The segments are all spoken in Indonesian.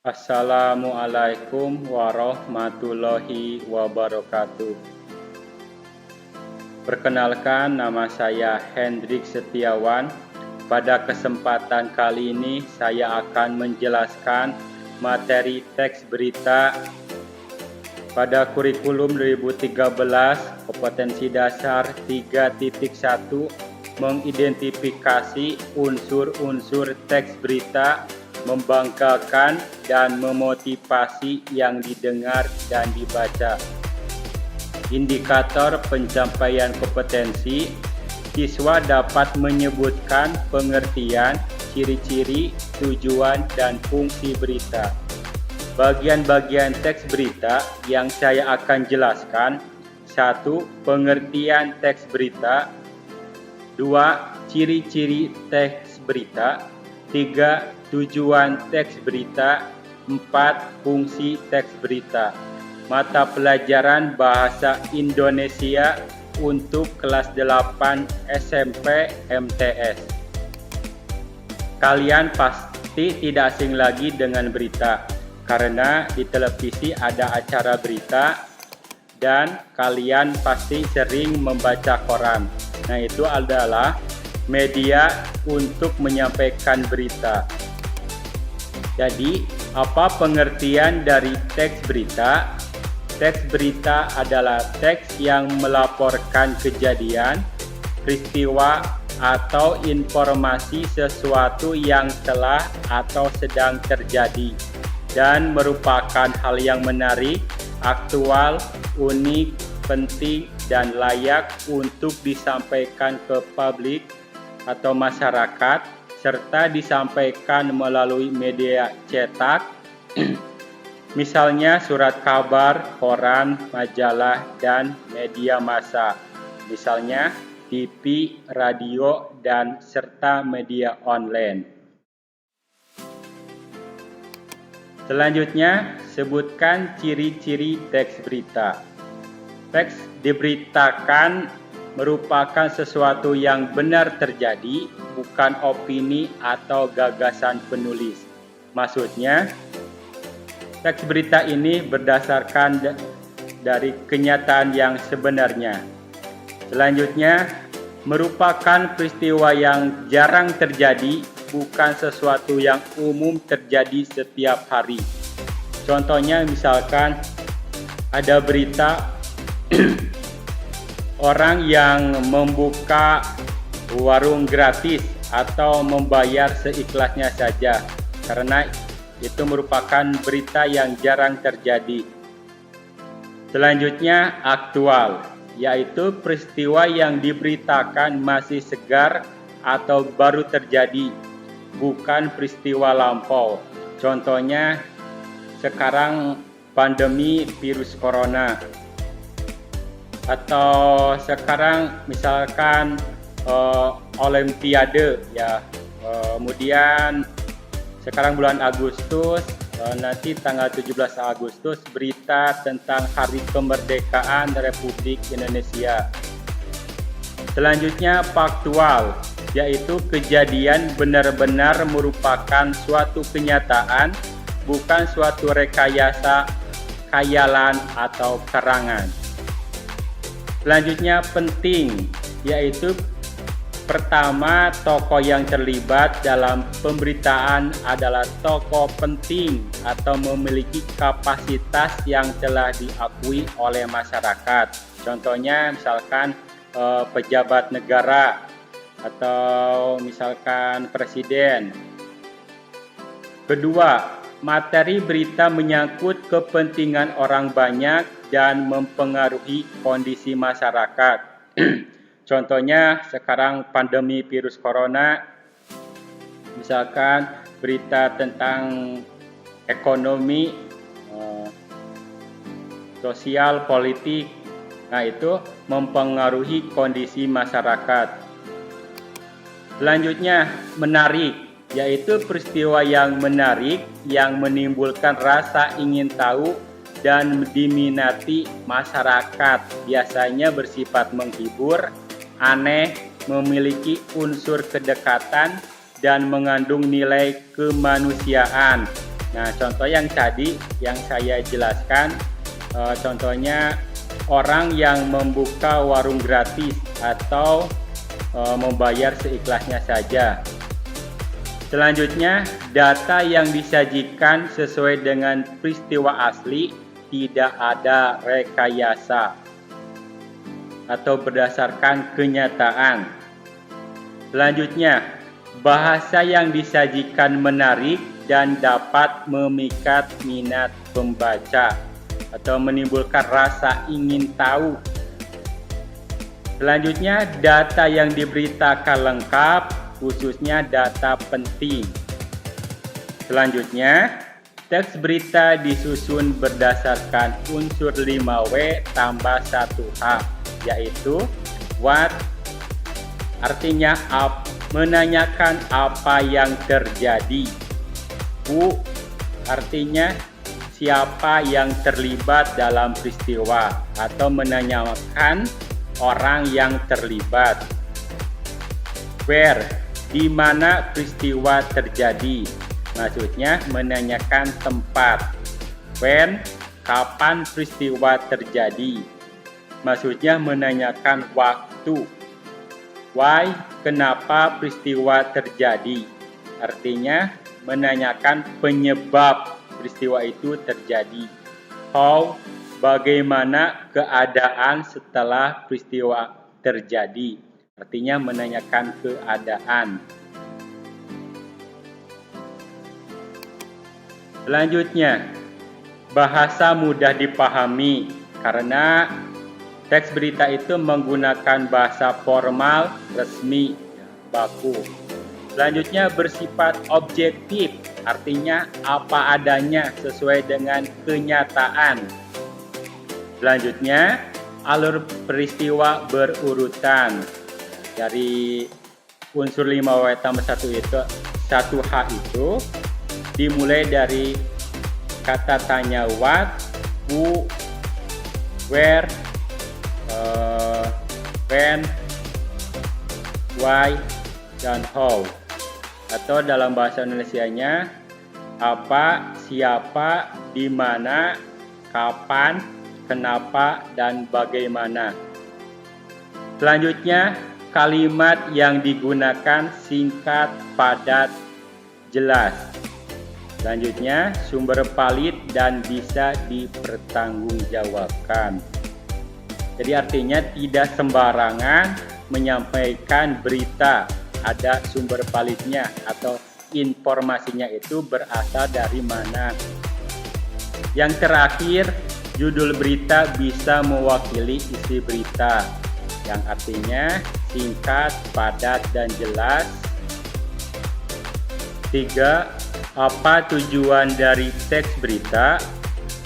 Assalamualaikum warahmatullahi wabarakatuh. Perkenalkan, nama saya Hendrik Setiawan. Pada kesempatan kali ini saya akan menjelaskan materi teks berita pada kurikulum 2013 kompetensi dasar 3.1 mengidentifikasi unsur-unsur teks berita membanggakan dan memotivasi yang didengar dan dibaca. Indikator pencapaian kompetensi, siswa dapat menyebutkan pengertian, ciri-ciri, tujuan, dan fungsi berita. Bagian-bagian teks berita yang saya akan jelaskan: 1. Pengertian teks berita. 2. Ciri-ciri teks berita. 3. Tujuan teks berita. 4. Fungsi teks berita. Mata pelajaran Bahasa Indonesia untuk kelas 8 SMP MTS. Kalian pasti tidak asing lagi dengan berita, karena di televisi ada acara berita dan kalian pasti sering membaca koran. Nah, itu adalah media untuk menyampaikan berita. Jadi, apa pengertian dari teks berita? Teks berita adalah teks yang melaporkan kejadian, peristiwa, atau informasi sesuatu yang telah atau sedang terjadi dan merupakan hal yang menarik, aktual, unik, penting, dan layak untuk disampaikan ke publik atau masyarakat, serta disampaikan melalui media cetak, misalnya surat kabar, koran, majalah, dan media massa, misalnya TV, radio, dan serta media online. Selanjutnya, sebutkan ciri-ciri teks berita. Teks diberitakan merupakan sesuatu yang benar terjadi, bukan opini atau gagasan penulis. Maksudnya, teks berita ini berdasarkan dari kenyataan yang sebenarnya. Selanjutnya, merupakan peristiwa yang jarang terjadi, bukan sesuatu yang umum terjadi setiap hari. Contohnya, misalkan ada berita orang yang membuka warung gratis atau membayar seikhlasnya saja, karena itu merupakan berita yang jarang terjadi. Selanjutnya, aktual, yaitu peristiwa yang diberitakan masih segar atau baru terjadi, bukan peristiwa lampau. Contohnya, sekarang pandemi virus corona, atau sekarang misalkan Olimpiade ya, kemudian sekarang bulan Agustus, nanti tanggal 17 Agustus berita tentang Hari Kemerdekaan Republik Indonesia. Selanjutnya, faktual, yaitu kejadian benar-benar merupakan suatu kenyataan, bukan suatu rekayasa, khayalan, atau karangan. Selanjutnya, penting, yaitu pertama, tokoh yang terlibat dalam pemberitaan adalah tokoh penting atau memiliki kapasitas yang telah diakui oleh masyarakat. Contohnya misalkan pejabat negara atau misalkan presiden. Kedua, materi berita menyangkut kepentingan orang banyak dan mempengaruhi kondisi masyarakat. Contohnya sekarang pandemi virus corona, misalkan berita tentang ekonomi, sosial, politik, nah itu mempengaruhi kondisi masyarakat. Selanjutnya, menarik, yaitu peristiwa yang menarik yang menimbulkan rasa ingin tahu dan diminati masyarakat, biasanya bersifat menghibur, aneh, memiliki unsur kedekatan, dan mengandung nilai kemanusiaan. Nah, contoh yang tadi yang saya jelaskan, contohnya orang yang membuka warung gratis atau membayar seikhlasnya saja. Selanjutnya, data yang disajikan sesuai dengan peristiwa asli, tidak ada rekayasa atau berdasarkan kenyataan. Selanjutnya, bahasa yang disajikan menarik dan dapat memikat minat pembaca atau menimbulkan rasa ingin tahu. Selanjutnya, data yang diberitakan lengkap, khususnya data penting. Selanjutnya, teks berita disusun berdasarkan unsur 5W tambah 1H, yaitu what, artinya menanyakan apa yang terjadi. Who, artinya siapa yang terlibat dalam peristiwa atau menanyakan orang yang terlibat. Where, di mana peristiwa terjadi, maksudnya menanyakan tempat. When, kapan peristiwa terjadi, maksudnya menanyakan waktu. Why, kenapa peristiwa terjadi, artinya menanyakan penyebab peristiwa itu terjadi. How, bagaimana keadaan setelah peristiwa terjadi, artinya menanyakan keadaan. Selanjutnya, bahasa mudah dipahami karena teks berita itu menggunakan bahasa formal, resmi, baku. Selanjutnya, bersifat objektif, artinya apa adanya sesuai dengan kenyataan. Selanjutnya, alur peristiwa berurutan. Dari unsur 5W tambah 1 itu, 1H itu dimulai dari kata tanya what, who, where, when, why, dan how. Atau dalam bahasa Indonesianya, apa, siapa, di mana, kapan, kenapa, dan bagaimana. Selanjutnya, kalimat yang digunakan singkat, padat, jelas. Selanjutnya, sumber valid dan bisa dipertanggungjawabkan. Jadi artinya tidak sembarangan menyampaikan berita, ada sumber validnya atau informasinya itu berasal dari mana. Yang terakhir, judul berita bisa mewakili isi berita, yang artinya singkat, padat, dan jelas. 3. Apa tujuan dari teks berita?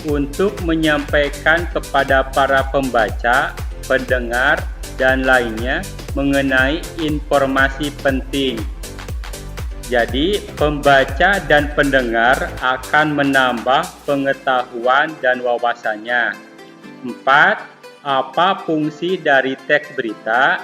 Untuk menyampaikan kepada para pembaca, pendengar, dan lainnya mengenai informasi penting. Jadi, pembaca dan pendengar akan menambah pengetahuan dan wawasannya. 4. Apa fungsi dari teks berita?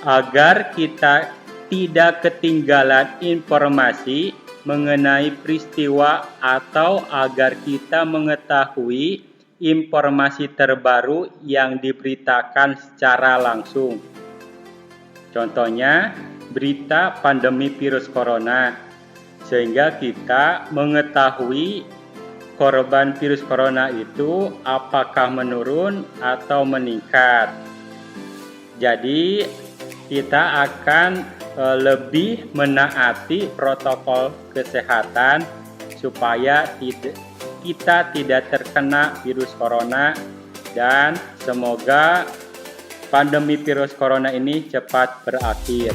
Agar kita tidak ketinggalan informasi mengenai peristiwa atau agar kita mengetahui informasi terbaru yang diberitakan secara langsung. Contohnya, berita pandemi virus corona, sehingga kita mengetahui korban virus corona itu apakah menurun atau meningkat. Jadi kita akan lebih menaati protokol kesehatan supaya kita tidak terkena virus corona, dan semoga pandemi virus corona ini cepat berakhir.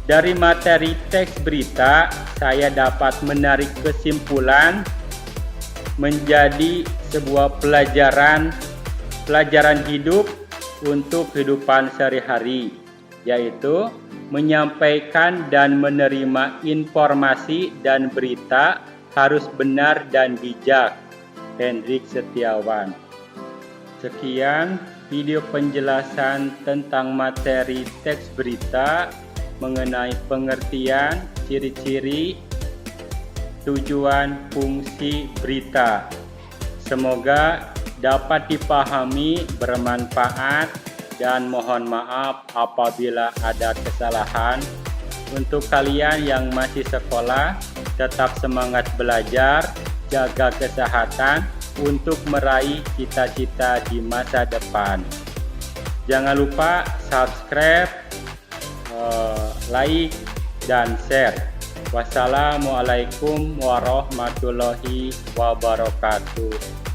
Dari materi teks berita, saya dapat menarik kesimpulan menjadi sebuah pelajaran hidup untuk kehidupan sehari-hari, yaitu menyampaikan dan menerima informasi dan berita harus benar dan bijak. Hendrik Setiawan. Sekian video penjelasan tentang materi teks berita mengenai pengertian, ciri-ciri, tujuan, fungsi berita. Semoga dapat dipahami, bermanfaat, dan mohon maaf apabila ada kesalahan. Untuk kalian yang masih sekolah, tetap semangat belajar, jaga kesehatan untuk meraih cita-cita di masa depan. Jangan lupa subscribe, like, dan share. Wassalamualaikum warahmatullahi wabarakatuh.